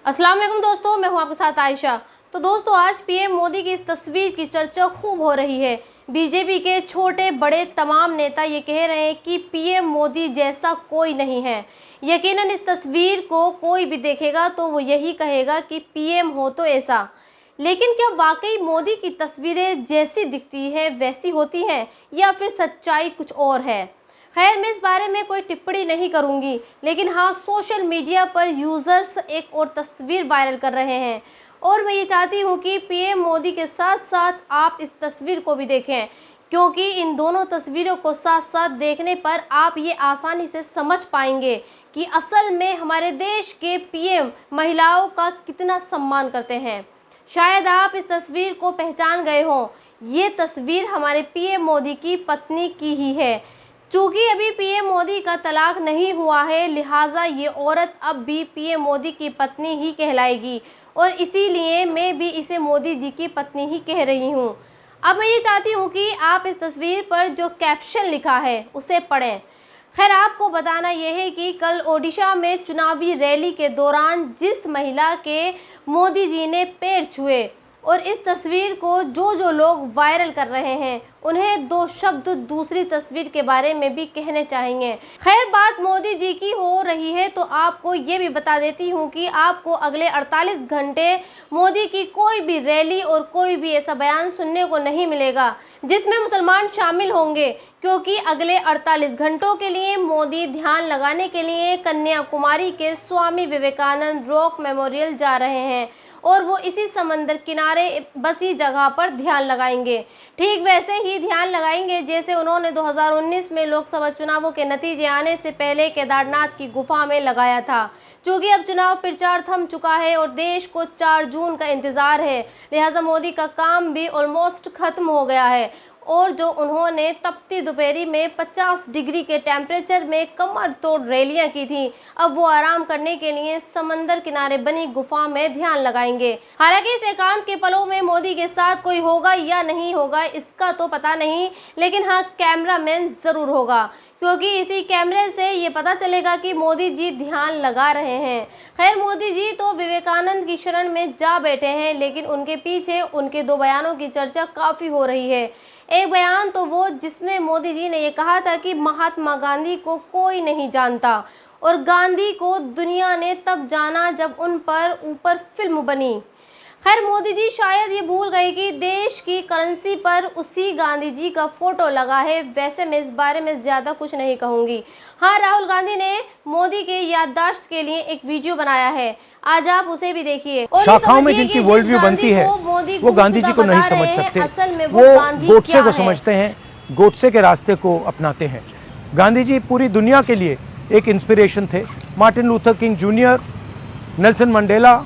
अस्सलाम वालेकुम दोस्तों, मैं हूं आपके साथ आयशा। तो दोस्तों, आज पीएम मोदी की इस तस्वीर की चर्चा खूब हो रही है। बीजेपी के छोटे बड़े तमाम नेता ये कह रहे हैं कि पीएम मोदी जैसा कोई नहीं है। यकीनन इस तस्वीर को कोई भी देखेगा तो वो यही कहेगा कि पीएम हो तो ऐसा। लेकिन क्या वाकई मोदी की तस्वीरें जैसी दिखती है वैसी होती हैं या फिर सच्चाई कुछ और है? खैर, मैं इस बारे में कोई टिप्पणी नहीं करूंगी, लेकिन हाँ, सोशल मीडिया पर यूज़र्स एक और तस्वीर वायरल कर रहे हैं और मैं ये चाहती हूँ कि पीएम मोदी के साथ साथ आप इस तस्वीर को भी देखें, क्योंकि इन दोनों तस्वीरों को साथ साथ देखने पर आप ये आसानी से समझ पाएंगे कि असल में हमारे देश के पीएम महिलाओं का कितना सम्मान करते हैं। शायद आप इस तस्वीर को पहचान गए हों। ये तस्वीर हमारे पीएम मोदी की पत्नी की ही है। चूँकि अभी पीएम मोदी का तलाक नहीं हुआ है, लिहाजा ये औरत अब भी पीएम मोदी की पत्नी ही कहलाएगी और इसीलिए मैं भी इसे मोदी जी की पत्नी ही कह रही हूँ। अब मैं ये चाहती हूँ कि आप इस तस्वीर पर जो कैप्शन लिखा है उसे पढ़ें। खैर, आपको बताना यह है कि कल ओडिशा में चुनावी रैली के दौरान जिस महिला के मोदी जी ने पैर छुए और इस तस्वीर को जो लोग वायरल कर रहे हैं, उन्हें दो शब्द दूसरी तस्वीर के बारे में भी कहने चाहेंगे। खैर, बात मोदी जी की हो रही है तो आपको ये भी बता देती हूँ कि आपको अगले 48 घंटे मोदी की कोई भी रैली और कोई भी ऐसा बयान सुनने को नहीं मिलेगा जिसमें मुसलमान शामिल होंगे, क्योंकि अगले 48 घंटों के लिए मोदी ध्यान लगाने के लिए कन्याकुमारी के स्वामी विवेकानंद रॉक मेमोरियल जा रहे हैं और वो इसी समंदर किनारे बसी जगह पर ध्यान लगाएंगे। ठीक वैसे ही ध्यान लगाएंगे जैसे उन्होंने 2019 में लोकसभा चुनावों के नतीजे आने से पहले केदारनाथ की गुफा में लगाया था। क्योंकि अब चुनाव प्रचार थम चुका है और देश को 4 जून का इंतज़ार है, लिहाजा मोदी का काम भी ऑलमोस्ट ख़त्म हो गया है और जो उन्होंने तपती दोपहरी में 50 डिग्री के टेम्परेचर में कमर तोड़ रैलियां की थी, अब वो आराम करने के लिए समंदर किनारे बनी गुफा में ध्यान लगाएंगे। हालांकि इस एकांत के पलों में मोदी के साथ कोई होगा या नहीं होगा इसका तो पता नहीं, लेकिन हाँ, कैमरामैन ज़रूर होगा, क्योंकि इसी कैमरे से ये पता चलेगा कि मोदी जी ध्यान लगा रहे हैं। खैर, मोदी जी तो विवेकानंद की शरण में जा बैठे हैं, लेकिन उनके पीछे उनके 2 बयानों की चर्चा काफ़ी हो रही है। एक बयान तो वो जिसमें मोदी जी ने ये कहा था कि महात्मा गांधी को कोई नहीं जानता और गांधी को दुनिया ने तब जाना जब उन पर ऊपर फिल्म बनी। खैर, मोदी जी शायद ये भूल गए कि देश की करेंसी पर उसी गांधी जी का फोटो लगा है। वैसे मैं इस बारे में ज़्यादा कुछ नहीं कहूँगी। हाँ, राहुल गांधी ने मोदी के याददाश्त के लिए एक वीडियो बनाया है, आज आप उसे भी देखिए। और शाखाओं में जिनकी वर्ल्ड व्यू बनती है वो गांधी जी को नहीं समझ सकते, असल में वो गोडसे को समझते हैं, गोडसे के रास्ते को अपनाते हैं। गांधी जी पूरी दुनिया के लिए एक इंस्पिरेशन थे। Martin Luther king junior, Nelson Mandela,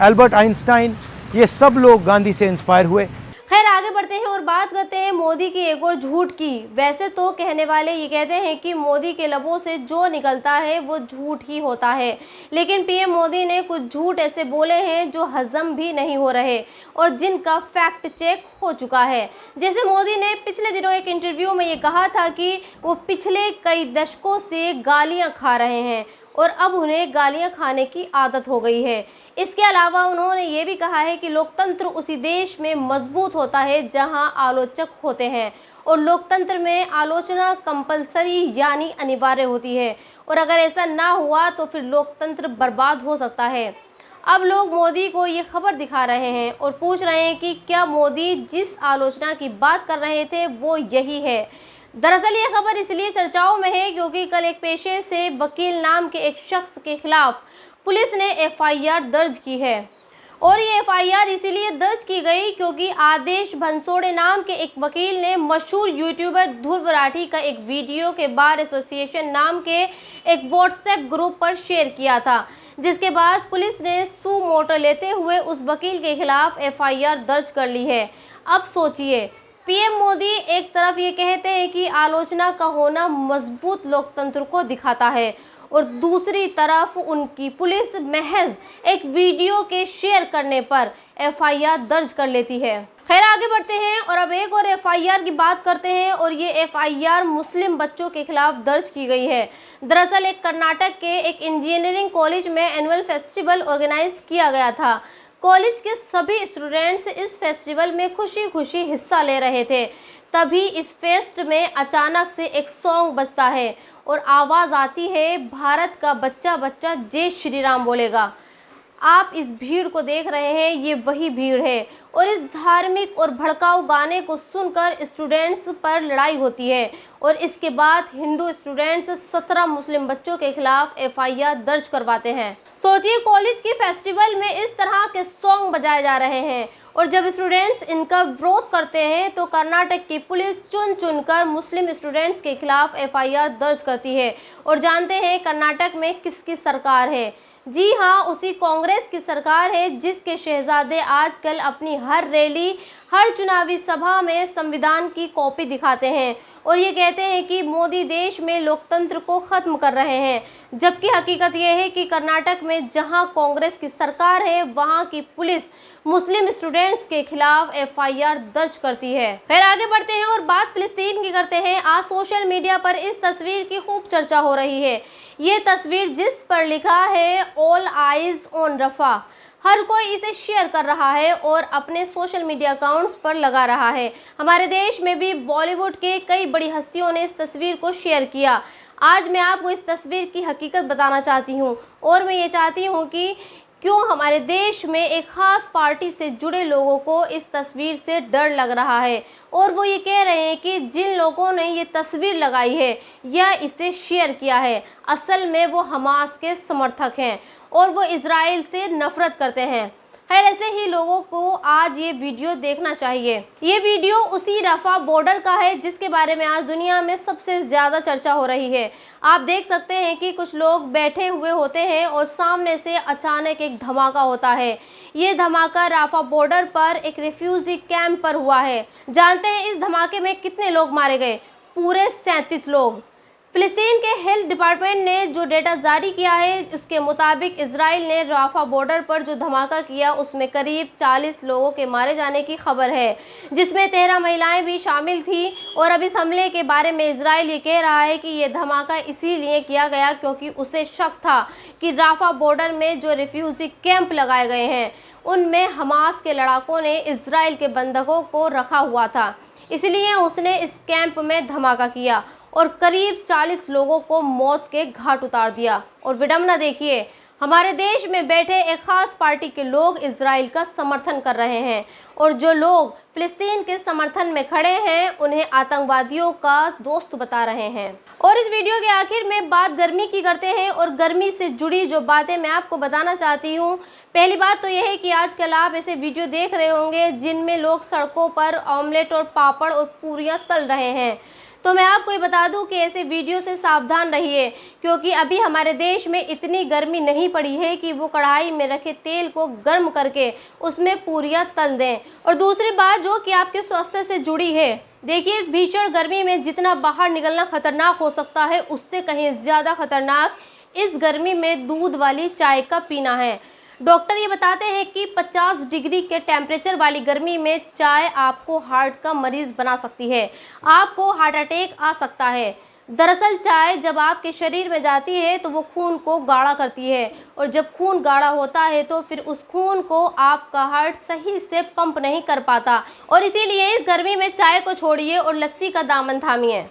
Albert Einstein, ये सब लोग गांधी से इंस्पायर हुए। खैर, आगे बढ़ते हैं और बात करते हैं मोदी की एक और झूठ की। वैसे तो कहने वाले ये कहते हैं कि मोदी के लबों से जो निकलता है वो झूठ ही होता है, लेकिन पीएम मोदी ने कुछ झूठ ऐसे बोले हैं जो हजम भी नहीं हो रहे और जिनका फैक्ट चेक हो चुका है। जैसे मोदी ने पिछले दिनों एक इंटरव्यू में ये कहा था कि वो पिछले कई दशकों से गालियाँ खा रहे हैं और अब उन्हें गालियां खाने की आदत हो गई है। इसके अलावा उन्होंने ये भी कहा है कि लोकतंत्र उसी देश में मजबूत होता है जहां आलोचक होते हैं और लोकतंत्र में आलोचना कंपलसरी यानी अनिवार्य होती है और अगर ऐसा ना हुआ तो फिर लोकतंत्र बर्बाद हो सकता है। अब लोग मोदी को ये खबर दिखा रहे हैं और पूछ रहे हैं कि क्या मोदी जिस आलोचना की बात कर रहे थे वो यही है। दरअसल ये खबर इसलिए चर्चाओं में है क्योंकि कल एक पेशे से वकील नाम के एक शख्स के खिलाफ पुलिस ने एफआईआर दर्ज की है और ये एफआईआर इसीलिए दर्ज की गई क्योंकि आदेश भंसोड़े नाम के एक वकील ने मशहूर यूट्यूबर ध्रुव राठी का एक वीडियो के बार एसोसिएशन नाम के एक व्हाट्सएप ग्रुप पर शेयर किया था, जिसके बाद पुलिस ने सू मोटो लेते हुए उस वकील के खिलाफ एफआईआर दर्ज कर ली है। अब सोचिए, पीएम मोदी एक तरफ ये कहते हैं कि आलोचना का होना मजबूत लोकतंत्र को दिखाता है और दूसरी तरफ उनकी पुलिस महज एक वीडियो के शेयर करने पर एफआईआर दर्ज कर लेती है। खैर आगे बढ़ते हैं और अब एक और एफआईआर की बात करते हैं और ये एफआईआर मुस्लिम बच्चों के खिलाफ दर्ज की गई है। दरअसल एक कर्नाटक के एक इंजीनियरिंग कॉलेज में एनुअल फेस्टिवल ऑर्गेनाइज किया गया था। कॉलेज के सभी स्टूडेंट्स इस फेस्टिवल में खुशी खुशी हिस्सा ले रहे थे। तभी इस फेस्ट में अचानक से एक सॉन्ग बजता है और आवाज़ आती है, भारत का बच्चा बच्चा जय श्री राम बोलेगा। आप इस भीड़ को देख रहे हैं, ये वही भीड़ है और इस धार्मिक और भड़काऊ गाने को सुनकर स्टूडेंट्स पर लड़ाई होती है और इसके बाद हिंदू स्टूडेंट्स 17 मुस्लिम बच्चों के खिलाफ एफआईआर दर्ज करवाते हैं। सोचिए, कॉलेज की फेस्टिवल में इस तरह के सॉन्ग बजाए जा रहे हैं और जब स्टूडेंट्स इनका विरोध करते हैं तो कर्नाटक की पुलिस चुन चुनकर मुस्लिम स्टूडेंट्स के खिलाफ एफआईआर दर्ज करती है। और जानते हैं कर्नाटक में किसकी सरकार है? जी हाँ, उसी कांग्रेस की सरकार है जिसके शहजादे आजकल अपनी हर रैली, हर चुनावी सभा में संविधान की कॉपी दिखाते हैं और ये कहते हैं कि मोदी देश में लोकतंत्र को खत्म कर रहे हैं। जबकि हकीकत यह है कि कर्नाटक में जहां कांग्रेस की सरकार है वहां की पुलिस मुस्लिम स्टूडेंट्स के खिलाफ एफआईआर दर्ज करती है। फिर आगे बढ़ते हैं और बात फिलिस्तीन की करते हैं। आज सोशल मीडिया पर इस तस्वीर की खूब चर्चा हो रही है। ये तस्वीर जिस पर लिखा है ऑल आइज ऑन रफा, हर कोई इसे शेयर कर रहा है और अपने सोशल मीडिया अकाउंट्स पर लगा रहा है। हमारे देश में भी बॉलीवुड के कई बड़ी हस्तियों ने इस तस्वीर को शेयर किया। आज मैं आपको इस तस्वीर की हकीकत बताना चाहती हूँ और मैं ये चाहती हूँ कि क्यों हमारे देश में एक ख़ास पार्टी से जुड़े लोगों को इस तस्वीर से डर लग रहा है और वो ये कह रहे हैं कि जिन लोगों ने ये तस्वीर लगाई है या इसे शेयर किया है, असल में वो हमास के समर्थक हैं और वो इजराइल से नफरत करते हैं। खैर, ऐसे ही लोगों को आज ये वीडियो देखना चाहिए। ये वीडियो उसी रफा बॉर्डर का है जिसके बारे में आज दुनिया में सबसे ज़्यादा चर्चा हो रही है। आप देख सकते हैं कि कुछ लोग बैठे हुए होते हैं और सामने से अचानक एक धमाका होता है। ये धमाका रफा बॉर्डर पर एक रिफ्यूजी कैंप पर हुआ है। जानते हैं इस धमाके में कितने लोग मारे गए? पूरे 37 लोग। फिलिस्तीन के हेल्थ डिपार्टमेंट ने जो डेटा जारी किया है उसके मुताबिक इजराइल ने राफा बॉर्डर पर जो धमाका किया उसमें करीब 40 लोगों के मारे जाने की खबर है, जिसमें 13 महिलाएं भी शामिल थी। और अब इस हमले के बारे में इजराइल ये कह रहा है कि ये धमाका इसीलिए किया गया क्योंकि उसे शक था कि राफा बॉर्डर में जो रिफ्यूजी कैंप लगाए गए हैं उनमें हमास के लड़ाकों ने इजराइल के बंधकों को रखा हुआ था, इसलिए उसने इस कैंप में धमाका किया और करीब 40 लोगों को मौत के घाट उतार दिया। और विडंबना देखिए, हमारे देश में बैठे एक खास पार्टी के लोग इजराइल का समर्थन कर रहे हैं और जो लोग फिलिस्तीन के समर्थन में खड़े हैं उन्हें आतंकवादियों का दोस्त बता रहे हैं। और इस वीडियो के आखिर में बात गर्मी की करते हैं और गर्मी से जुड़ी जो बातें मैं आपको बताना चाहती हूँ। पहली बात तो यह है कि आजकल आप ऐसे वीडियो देख रहे होंगे जिनमें लोग सड़कों पर ऑमलेट और पापड़ और पूरियाँ तल रहे हैं। तो मैं आपको ये बता दूं कि ऐसे वीडियो से सावधान रहिए क्योंकि अभी हमारे देश में इतनी गर्मी नहीं पड़ी है कि वो कढ़ाई में रखे तेल को गर्म करके उसमें पूरियां तल दें। और दूसरी बात जो कि आपके स्वास्थ्य से जुड़ी है, देखिए इस भीषण गर्मी में जितना बाहर निकलना खतरनाक हो सकता है उससे कहीं ज़्यादा खतरनाक इस गर्मी में दूध वाली चाय का पीना है। डॉक्टर ये बताते हैं कि 50 डिग्री के टेम्परेचर वाली गर्मी में चाय आपको हार्ट का मरीज बना सकती है, आपको हार्ट अटैक आ सकता है। दरअसल चाय जब आपके शरीर में जाती है तो वो खून को गाढ़ा करती है और जब खून गाढ़ा होता है तो फिर उस खून को आपका हार्ट सही से पंप नहीं कर पाता और इसीलिए इस गर्मी में चाय को छोड़िए और लस्सी का दामन थामिए।